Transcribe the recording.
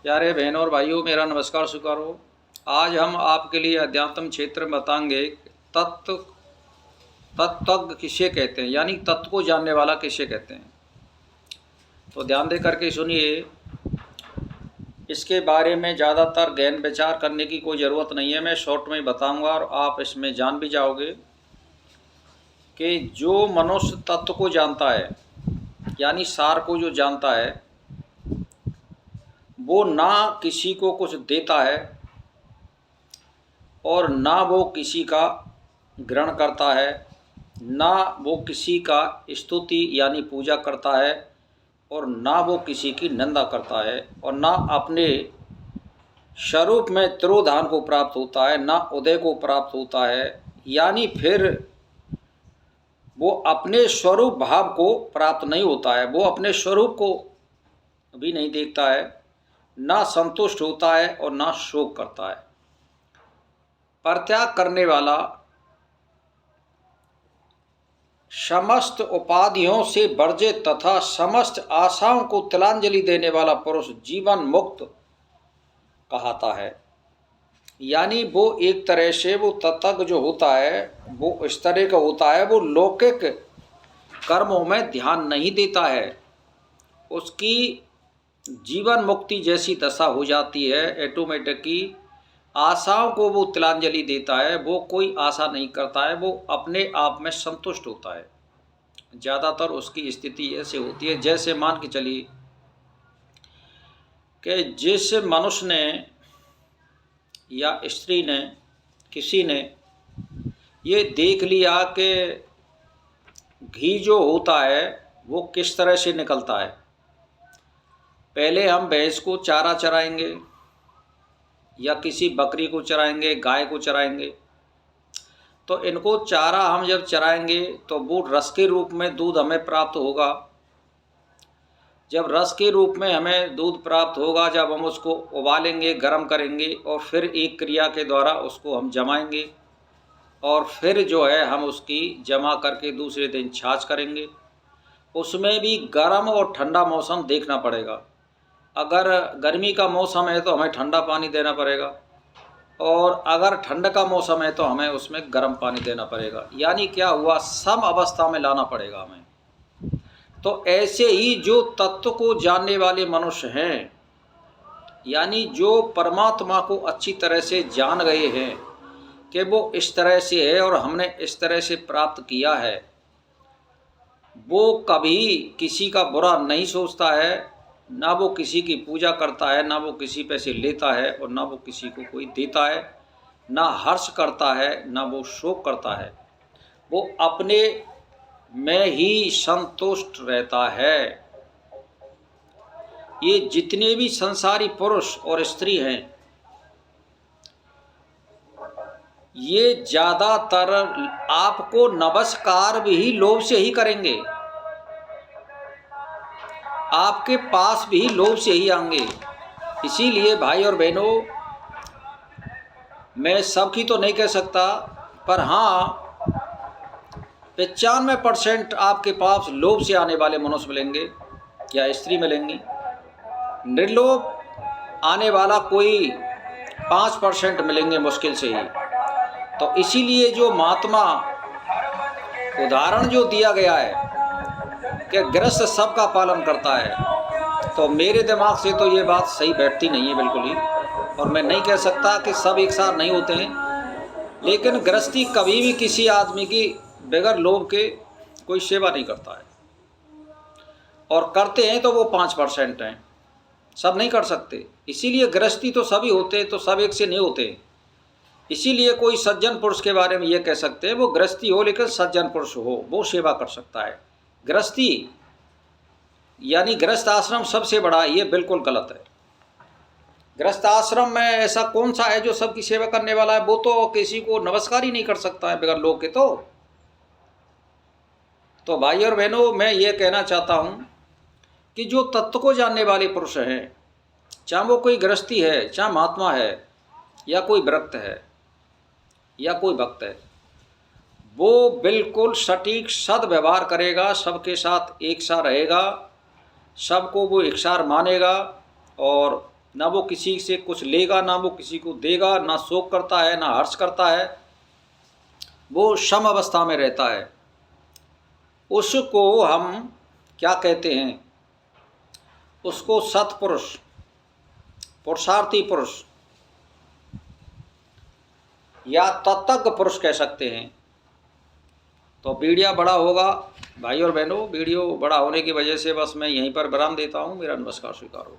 प्यारे बहनों और भाइयों, मेरा नमस्कार स्वीकार हो। आज हम आपके लिए अध्यात्म क्षेत्र में बताएंगे तत्व किसे कहते हैं, यानी तत्व को जानने वाला किसे कहते हैं। तो ध्यान दे करके सुनिए। इसके बारे में ज़्यादातर गहन विचार करने की कोई ज़रूरत नहीं है, मैं शॉर्ट में बताऊंगा और आप इसमें जान भी जाओगे कि जो मनुष्य तत्व को जानता है, यानी सार को जो जानता है, वो ना किसी को कुछ देता है और ना वो किसी का ग्रहण करता है, ना वो किसी का स्तुति यानी पूजा करता है और ना वो किसी की निंदा करता है और ना अपने स्वरूप में तिरोधान को प्राप्त होता है, ना उदय को प्राप्त होता है। यानी फिर वो अपने स्वरूप भाव को प्राप्त नहीं होता है, वो अपने स्वरूप को भी नहीं देखता है, ना संतुष्ट होता है और ना शोक करता है। परित्याग करने वाला, समस्त उपाधियों से वर्जित तथा समस्त आशाओं को तिलांजलि देने वाला पुरुष जीवन मुक्त कहता है। यानी वो एक तरह से वो तत्व जो होता है वो इस तरह का होता है, वो लौकिक कर्मों में ध्यान नहीं देता है, उसकी जीवन मुक्ति जैसी दशा हो जाती है ऑटोमेटिकली। आशाओं को वो तिलांजलि देता है, वो कोई आशा नहीं करता है, वो अपने आप में संतुष्ट होता है। ज़्यादातर उसकी स्थिति ऐसे होती है, जैसे मान के चलिए कि जिस मनुष्य ने या स्त्री ने, किसी ने ये देख लिया कि घी जो होता है वो किस तरह से निकलता है। पहले हम भैंस को चारा चराएंगे या किसी बकरी को चराएंगे, गाय को चराएंगे, तो इनको चारा हम जब चराएंगे तो वो रस के रूप में दूध हमें प्राप्त होगा। जब रस के रूप में हमें दूध प्राप्त होगा, जब हम उसको उबालेंगे, गर्म करेंगे और फिर एक क्रिया के द्वारा उसको हम जमाएंगे और फिर जो है हम उसकी जमा करके दूसरे दिन छाछ करेंगे। उसमें भी गर्म और ठंडा मौसम देखना पड़ेगा। अगर गर्मी का मौसम है तो हमें ठंडा पानी देना पड़ेगा और अगर ठंड का मौसम है तो हमें उसमें गर्म पानी देना पड़ेगा। यानी क्या हुआ, सम अवस्था में लाना पड़ेगा हमें। तो ऐसे ही जो तत्व को जानने वाले मनुष्य हैं, यानी जो परमात्मा को अच्छी तरह से जान गए हैं कि वो इस तरह से है और हमने इस तरह से प्राप्त किया है, वो कभी किसी का बुरा नहीं सोचता है, ना वो किसी की पूजा करता है, ना वो किसी पैसे लेता है और ना वो किसी को कोई देता है, ना हर्ष करता है, ना वो शोक करता है। वो अपने में ही संतुष्ट रहता है। ये जितने भी संसारी पुरुष और स्त्री हैं, ये ज़्यादातर आपको नमस्कार भी लोभ से ही करेंगे, आपके पास भी लोभ से ही आएंगे। इसीलिए भाई और बहनों, मैं सबकी तो नहीं कह सकता, पर हाँ 95% आपके पास लोभ से आने वाले मनुष्य मिलेंगे या स्त्री मिलेंगी। निर्लोभ आने वाला कोई 5% मिलेंगे मुश्किल से ही। तो इसीलिए जो महात्मा उदाहरण जो दिया गया है कि गृहस्थ सबका पालन करता है, तो मेरे दिमाग से तो ये बात सही बैठती नहीं है बिल्कुल ही। और मैं नहीं कह सकता कि सब एक साथ नहीं होते हैं, लेकिन गृहस्थी कभी भी किसी आदमी की बगैर लोभ के कोई सेवा नहीं करता है, और करते हैं तो वो 5% हैं, सब नहीं कर सकते। इसीलिए गृहस्थी तो सभी होते, तो सब एक से नहीं होते। इसीलिए कोई सज्जन पुरुष के बारे में ये कह सकते हैं वो गृहस्थी हो लेकिन सज्जन पुरुष हो, वो सेवा कर सकता है। गृहस्थी यानी गृहस्थ आश्रम सबसे बड़ा, ये बिल्कुल गलत है। गृहस्थ आश्रम में ऐसा कौन सा है जो सबकी सेवा करने वाला है? वो तो किसी को नमस्कार ही नहीं कर सकता है बगैर लोग के। तो भाई और बहनों, मैं ये कहना चाहता हूँ कि जो तत्व को जानने वाले पुरुष हैं, चाहे वो कोई गृहस्थी है, चाहे महात्मा है, या कोई व्रत है, या कोई भक्त है, वो बिल्कुल सटीक सद्व्यवहार करेगा, सबके साथ एक सा रहेगा, सबको वो एक सार मानेगा और ना वो किसी से कुछ लेगा, ना वो किसी को देगा, ना शोक करता है, ना हर्ष करता है, वो सम अवस्था में रहता है। उसको हम क्या कहते हैं? उसको सत्पुरुष, पुरुषार्थी पुरुष या तत्त्वज्ञ पुरुष कह सकते हैं। तो वीडियो बड़ा होगा भाई और बहनों, वीडियो बड़ा होने की वजह से बस मैं यहीं पर विराम देता हूँ। मेरा नमस्कार स्वीकार हो।